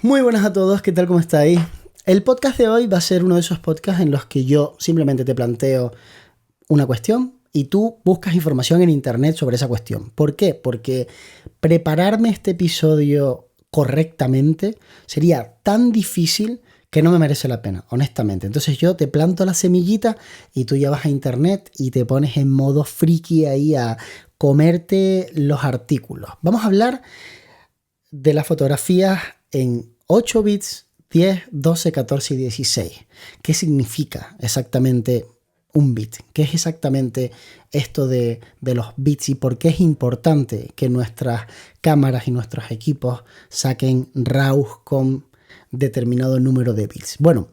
Muy buenas a todos, ¿qué tal? ¿Cómo estáis? El podcast de hoy va a ser uno de esos podcasts en los que yo simplemente te planteo una cuestión y tú buscas información en internet sobre esa cuestión. ¿Por qué? Porque prepararme este episodio correctamente sería tan difícil que no me merece la pena, honestamente. Entonces yo te planto la semillita y tú ya vas a internet y te pones en modo friki ahí a comerte los artículos. Vamos a hablar de las fotografías en 8 bits, 10, 12, 14 y 16. ¿Qué significa exactamente un bit? ¿Qué es exactamente esto de los bits y por qué es importante que nuestras cámaras y nuestros equipos saquen RAWs con determinado número de bits? Bueno,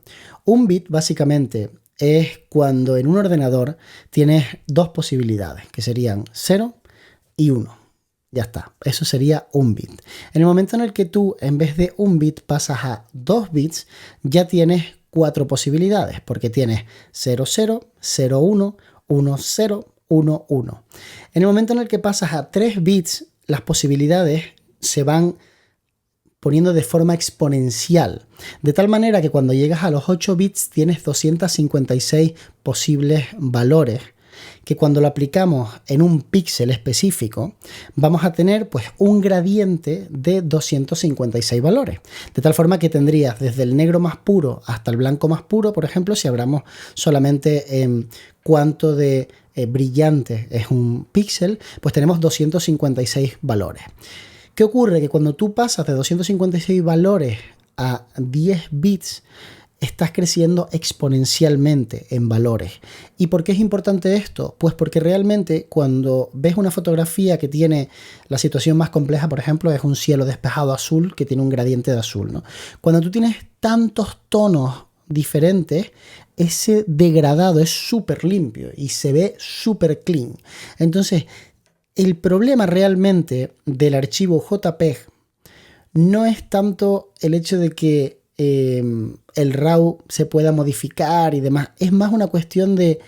un bit básicamente es cuando en un ordenador tienes dos posibilidades, que serían 0 y 1. Ya está, eso sería un bit. En el momento en el que tú, en vez de un bit, pasas a 2 bits, ya tienes 4 posibilidades, porque tienes 00, 01, 10, 11. En el momento en el que pasas a 3 bits, las posibilidades se van poniendo de forma exponencial, de tal manera que cuando llegas a los 8 bits tienes 256 posibles valores, que cuando lo aplicamos en un píxel específico vamos a tener pues un gradiente de 256 valores, de tal forma que tendrías desde el negro más puro hasta el blanco más puro, por ejemplo, si hablamos solamente en cuánto de brillante es un píxel, pues tenemos 256 valores. ¿Qué ocurre? Que cuando tú pasas de 256 valores a 10 bits, estás creciendo exponencialmente en valores. ¿Y por qué es importante esto? Pues porque realmente cuando ves una fotografía que tiene la situación más compleja, por ejemplo, es un cielo despejado azul que tiene un gradiente de azul, ¿no? Cuando tú tienes tantos tonos diferentes, ese degradado es súper limpio y se ve súper clean. Entonces, el problema realmente del archivo JPEG no es tanto el hecho de que el RAW se pueda modificar y demás, es más una cuestión de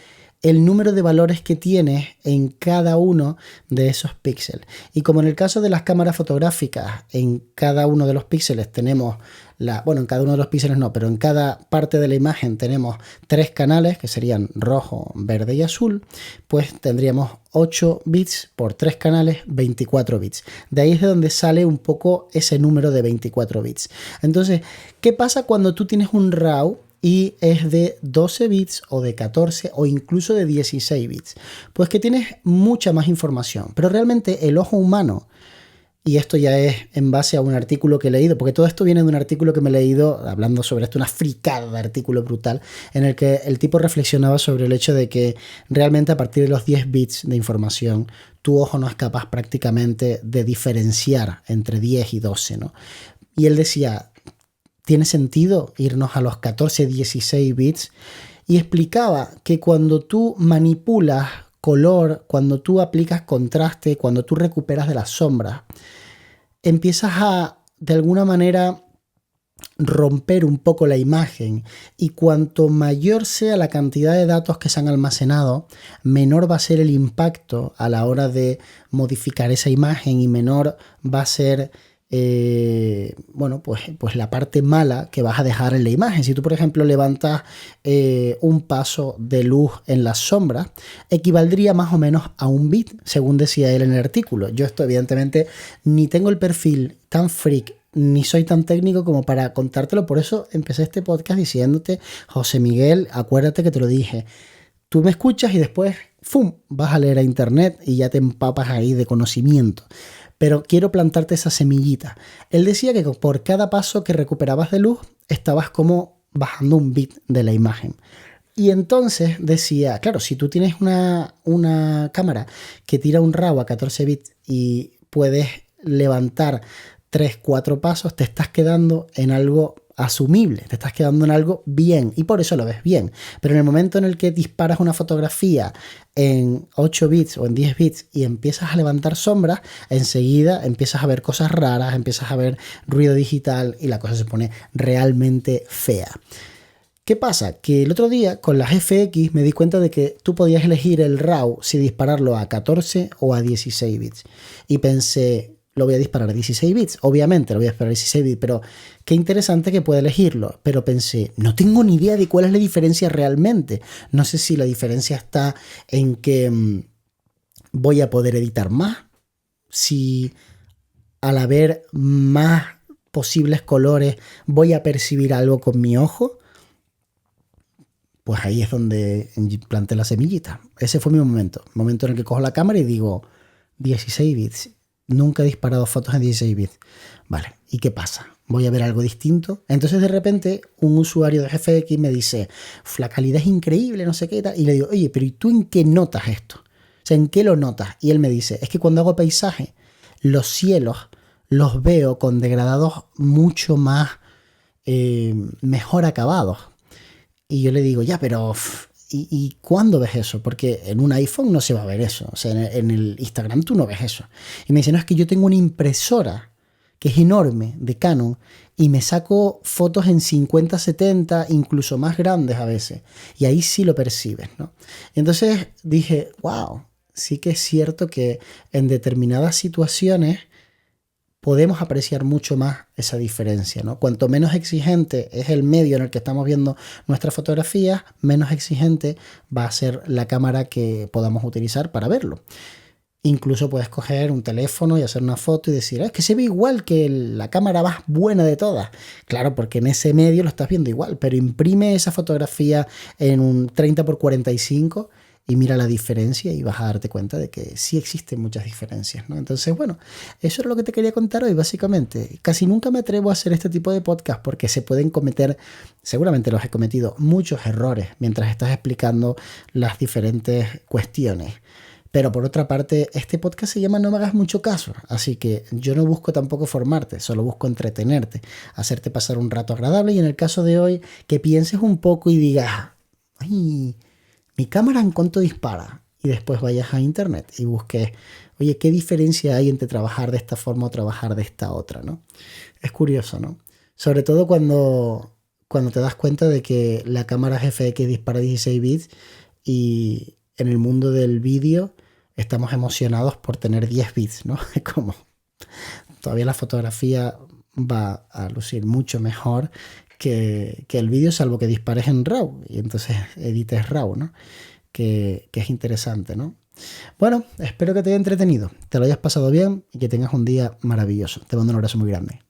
el número de valores que tienes en cada uno de esos píxeles. Y como en el caso de las cámaras fotográficas, en cada uno de los píxeles tenemos en cada uno de los píxeles no, pero en cada parte de la imagen tenemos 3 canales, que serían rojo, verde y azul, pues tendríamos 8 bits por 3 canales, 24 bits. De ahí es de donde sale un poco ese número de 24 bits. Entonces, ¿qué pasa cuando tú tienes un RAW y es de 12 bits o de 14 o incluso de 16 bits? Pues que tienes mucha más información, pero realmente el ojo humano, y esto ya es en base a un artículo que he leído, porque todo esto viene de un artículo que me he leído hablando sobre esto, una fricada de artículo brutal, en el que el tipo reflexionaba sobre el hecho de que realmente a partir de los 10 bits de información, tu ojo no es capaz prácticamente de diferenciar entre 10 y 12, ¿no? Y él decía, ¿tiene sentido irnos a los 14, 16 bits? Y explicaba que cuando tú manipulas color, cuando tú aplicas contraste, cuando tú recuperas de las sombras, empiezas a, de alguna manera, romper un poco la imagen, y cuanto mayor sea la cantidad de datos que se han almacenado, menor va a ser el impacto a la hora de modificar esa imagen y menor va a ser pues la parte mala que vas a dejar en la imagen. Si tú, por ejemplo, levantas un paso de luz en las sombras, equivaldría más o menos a un bit, según decía él en el artículo. Yo esto evidentemente ni tengo el perfil tan freak ni soy tan técnico como para contártelo, por eso empecé este podcast diciéndote, José Miguel, acuérdate que te lo dije, tú me escuchas y después ¡fum!, vas a leer a internet y ya te empapas ahí de conocimiento. Pero quiero plantarte esa semillita. Él decía que por cada paso que recuperabas de luz, estabas como bajando un bit de la imagen. Y entonces decía, claro, si tú tienes una cámara que tira un RAW a 14 bits y puedes levantar 3, 4 pasos, te estás quedando en algo asumible, te estás quedando en algo bien y por eso lo ves bien. Pero en el momento en el que disparas una fotografía en 8 bits o en 10 bits y empiezas a levantar sombras, enseguida empiezas a ver cosas raras, empiezas a ver ruido digital y la cosa se pone realmente fea. ¿Qué pasa? Que el otro día con las FX me di cuenta de que tú podías elegir el RAW si dispararlo a 14 o a 16 bits. Y pensé, lo voy a disparar a 16 bits. Obviamente lo voy a disparar a 16 bits, pero qué interesante que pueda elegirlo. Pero pensé, no tengo ni idea de cuál es la diferencia realmente. No sé si la diferencia está en que voy a poder editar más, si al haber más posibles colores voy a percibir algo con mi ojo. Pues ahí es donde planté la semillita. Ese fue mi momento en el que cojo la cámara y digo, 16 bits. Nunca he disparado fotos en 16 bits. Vale, ¿y qué pasa? ¿Voy a ver algo distinto? Entonces de repente un usuario de GFX me dice, la calidad es increíble, no sé qué tal. Y le digo, oye, pero ¿y tú en qué notas esto? O sea, ¿en qué lo notas? Y él me dice, es que cuando hago paisaje, los cielos los veo con degradados mucho más mejor acabados. Y yo le digo, ya, pero ¿y cuándo ves eso? Porque en un iPhone no se va a ver eso. O sea, en el Instagram tú no ves eso. Y me dice, no, es que yo tengo una impresora que es enorme, de Canon, y me saco fotos en 50-70, incluso más grandes a veces. Y ahí sí lo percibes, ¿no? Y entonces dije, wow, sí que es cierto que en determinadas situaciones podemos apreciar mucho más esa diferencia, ¿no? Cuanto menos exigente es el medio en el que estamos viendo nuestras fotografías, menos exigente va a ser la cámara que podamos utilizar para verlo. Incluso puedes coger un teléfono y hacer una foto y decir, es que se ve igual que la cámara más buena de todas. Claro, porque en ese medio lo estás viendo igual, pero imprime esa fotografía en un 30x45 y mira la diferencia y vas a darte cuenta de que sí existen muchas diferencias, ¿no? Entonces, bueno, eso es lo que te quería contar hoy, básicamente. Casi nunca me atrevo a hacer este tipo de podcast porque se pueden cometer, seguramente los he cometido, muchos errores mientras estás explicando las diferentes cuestiones. Pero por otra parte, este podcast se llama No me hagas mucho caso, así que yo no busco tampoco formarte, solo busco entretenerte, hacerte pasar un rato agradable y en el caso de hoy, que pienses un poco y digas, ay, mi cámara en cuánto dispara, y después vayas a internet y busques, oye, ¿qué diferencia hay entre trabajar de esta forma o trabajar de esta otra, ¿no? Es curioso, ¿no? Sobre todo cuando te das cuenta de que la cámara GFX dispara 16 bits y en el mundo del vídeo estamos emocionados por tener 10 bits, ¿no? Es como, todavía la fotografía va a lucir mucho mejor que el vídeo, salvo que dispares en RAW y entonces edites RAW, ¿no? Que es interesante, ¿no? Bueno, espero que te haya entretenido, te lo hayas pasado bien y que tengas un día maravilloso. Te mando un abrazo muy grande.